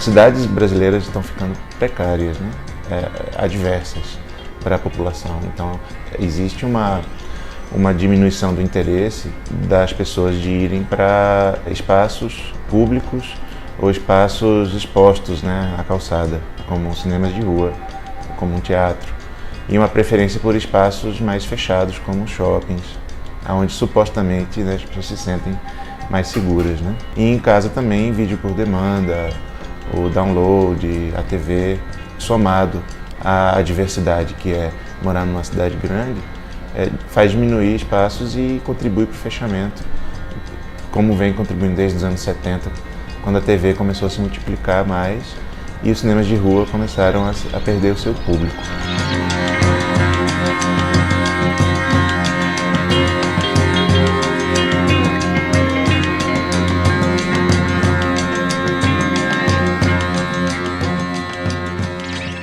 cidades brasileiras estão ficando precárias, né? Adversas para a população. Então, existe uma diminuição do interesse das pessoas de irem para espaços públicos ou espaços expostos, né, à calçada, como cinemas de rua, como um teatro, e uma preferência por espaços mais fechados, como shoppings, onde supostamente, né, as pessoas se sentem mais seguras, né? E em casa também, vídeo por demanda, o download, a TV, somado à diversidade que é morar numa cidade grande, faz diminuir espaços e contribui para o fechamento, como vem contribuindo desde os anos 70, quando a TV começou a se multiplicar mais e os cinemas de rua começaram a perder o seu público.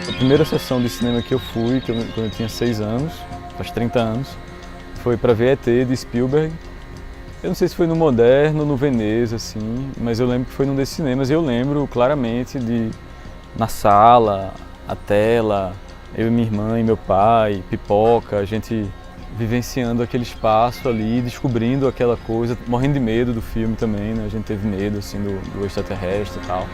A primeira sessão de cinema que eu fui, quando eu tinha 6 anos, faz 30 anos, foi para ver ET de Spielberg. Eu não sei se foi no Moderno, no Veneza, assim, mas eu lembro que foi num desses cinemas e eu lembro claramente de, na sala, a tela, eu e minha irmã e meu pai, pipoca, a gente vivenciando aquele espaço ali, descobrindo aquela coisa, morrendo de medo do filme também, né? A gente teve medo, assim, do extraterrestre e tal.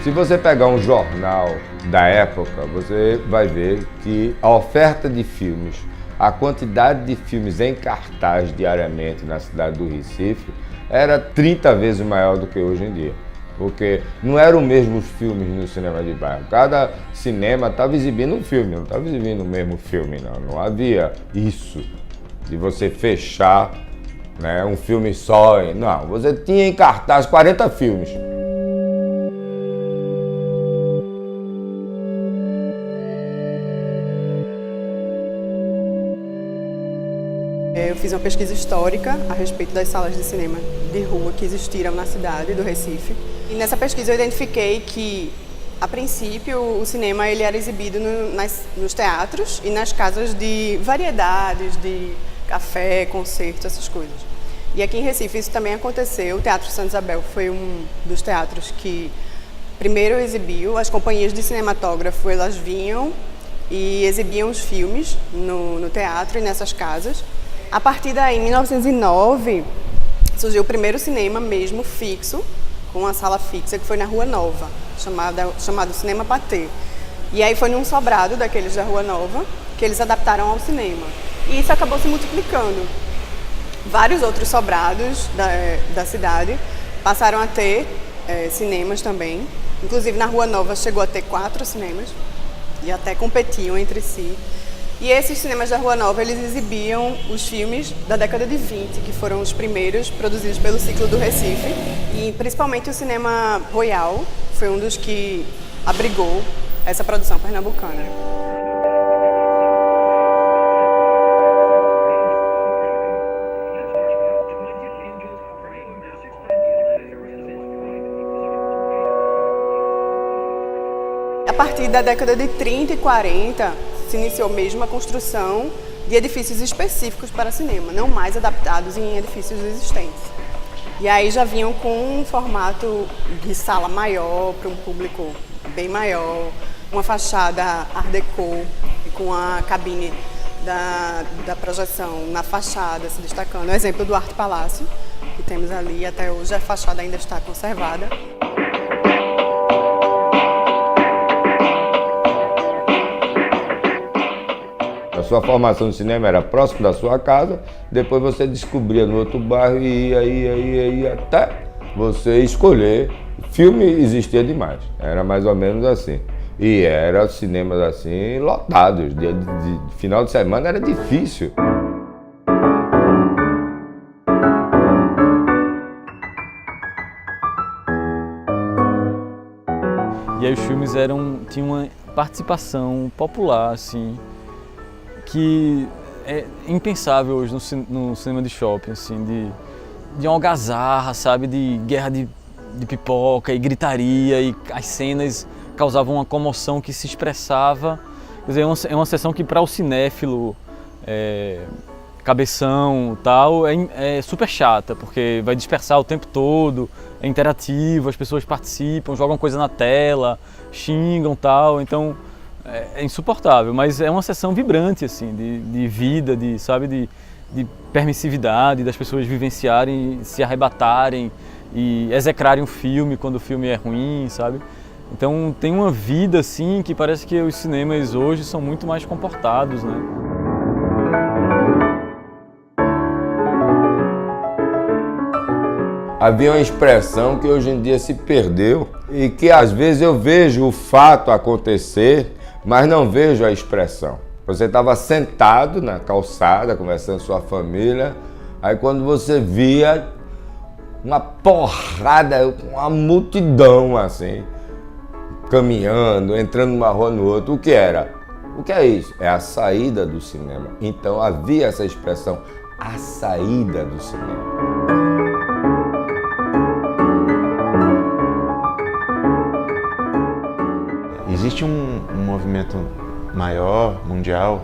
Se você pegar um jornal da época, você vai ver que a oferta de filmes, a quantidade de filmes em cartaz diariamente na cidade do Recife era 30 vezes maior do que hoje em dia. Porque não eram os mesmos filmes no cinema de bairro. Cada cinema estava exibindo um filme, não estava exibindo o mesmo filme, não. Não havia isso de você fechar, né, um filme só. Não, você tinha em cartaz 40 filmes. Eu fiz uma pesquisa histórica a respeito das salas de cinema de rua que existiram na cidade do Recife. E nessa pesquisa eu identifiquei que, a princípio, o cinema ele era exibido nos teatros e nas casas de variedades, de café, concerto, essas coisas. E aqui em Recife isso também aconteceu. O Teatro Santa Isabel foi um dos teatros que primeiro exibiu. As companhias de cinematógrafo, elas vinham e exibiam os filmes no teatro e nessas casas. A partir daí, em 1909, surgiu o primeiro cinema mesmo fixo, com uma sala fixa, que foi na Rua Nova, chamado Cinema Patê. E aí foi num sobrado daqueles da Rua Nova, que eles adaptaram ao cinema. E isso acabou se multiplicando. Vários outros sobrados da cidade passaram a ter cinemas também. Inclusive na Rua Nova chegou a ter 4 cinemas, e até competiam entre si. E esses cinemas da Rua Nova, eles exibiam os filmes da década de 20, que foram os primeiros produzidos pelo Ciclo do Recife. E principalmente o Cinema Royal foi um dos que abrigou essa produção pernambucana. A partir da década de 30 e 40, se iniciou mesmo a construção de edifícios específicos para cinema, não mais adaptados em edifícios existentes. E aí já vinham com um formato de sala maior, para um público bem maior, uma fachada Art Deco, com a cabine da projeção na fachada se destacando. O exemplo do Arte Palácio, que temos ali, até hoje a fachada ainda está conservada. A sua formação de cinema era próximo da sua casa, depois você descobria no outro bairro e ia até você escolher. Filme existia demais, era mais ou menos assim. E eram cinemas assim lotados, de final de semana era difícil. E aí os filmes tinham uma participação popular, assim, que é impensável hoje no cinema de shopping, assim, de uma algazarra, sabe, de guerra de pipoca e gritaria, e as cenas causavam uma comoção que se expressava. Quer dizer, é uma sessão que para o cinéfilo cabeção e tal, é super chata, porque vai dispersar o tempo todo, é interativo, as pessoas participam, jogam coisa na tela, xingam e tal, então é insuportável, mas é uma sessão vibrante, assim, de vida, de permissividade, das pessoas vivenciarem, se arrebatarem e execrarem um filme quando o filme é ruim, sabe? Então tem uma vida, assim, que parece que os cinemas hoje são muito mais comportados, né? Havia uma expressão que hoje em dia se perdeu e que às vezes eu vejo o fato acontecer, mas não vejo a expressão. Você estava sentado na calçada, conversando com sua família, aí quando você via uma porrada, uma multidão assim, caminhando, entrando numa rua no outro, o que era? O que é isso? É a saída do cinema. Então havia essa expressão, a saída do cinema. Existe um movimento maior, mundial,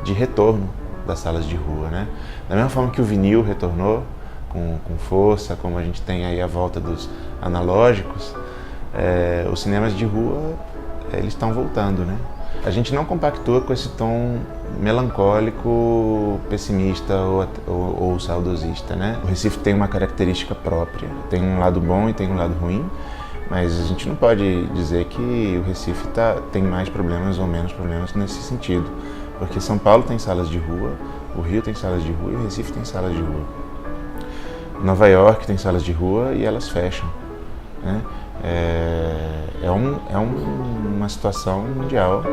de retorno das salas de rua, né? Da mesma forma que o vinil retornou com força, como a gente tem aí a volta dos analógicos, os cinemas de rua, eles estão voltando, né? A gente não compactua com esse tom melancólico, pessimista ou saudosista, né? O Recife tem uma característica própria, tem um lado bom e tem um lado ruim, mas a gente não pode dizer que o Recife tem mais problemas ou menos problemas nesse sentido, porque São Paulo tem salas de rua, o Rio tem salas de rua e o Recife tem salas de rua. Nova York tem salas de rua e elas fecham, né? É uma situação mundial.